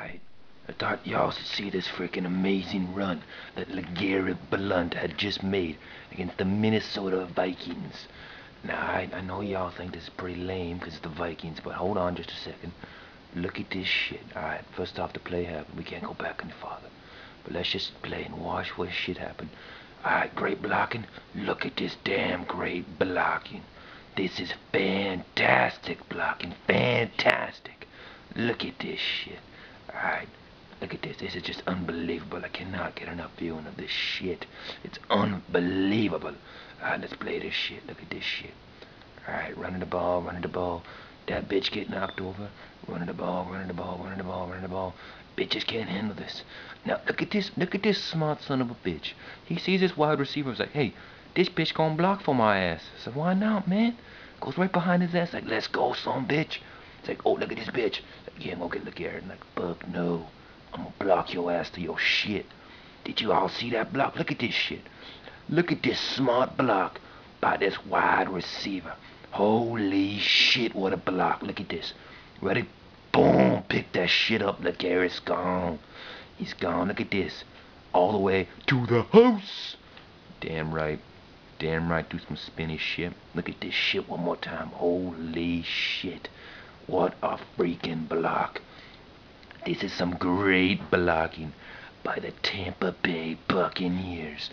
Alright. I thought y'all should see this freaking amazing run that LeGarrette Blount had just made against the Minnesota Vikings. Now, I know y'all think this is pretty lame because it's the Vikings, but hold on just a second. Look at this shit. Alright, first off, the play happened. We can't go back any farther. But let's just play and watch what shit happened. Alright, great blocking. Look at this damn great blocking. This is fantastic blocking. Fantastic. Look at this shit. Alright, look at this. This is just unbelievable. I cannot get enough viewing of this shit. It's unbelievable. Alright, let's play this shit. Look at this shit. Alright, running the ball, running the ball. That bitch get knocked over. Running the ball, running the ball, running the ball, running the ball. Bitches can't handle this. Now look at this smart son of a bitch. He sees this wide receiver, he's like, hey, this bitch gonna block for my ass. So why not, man? Goes right behind his ass like, let's go, son, bitch. It's like, oh, look at this bitch. Like, yeah, I'm gonna get LeGarrette. Like, fuck no. I'm gonna block your ass to your shit. Did you all see that block? Look at this shit. Look at this smart block by this wide receiver. Holy shit, what a block. Look at this. Ready? Boom. Pick that shit up. LeGarrette's gone. He's gone. Look at this. All the way to the house. Damn right. Damn right. Do some spinny shit. Look at this shit one more time. Holy shit. What a freaking block. This is some great blocking by the Tampa Bay Buccaneers.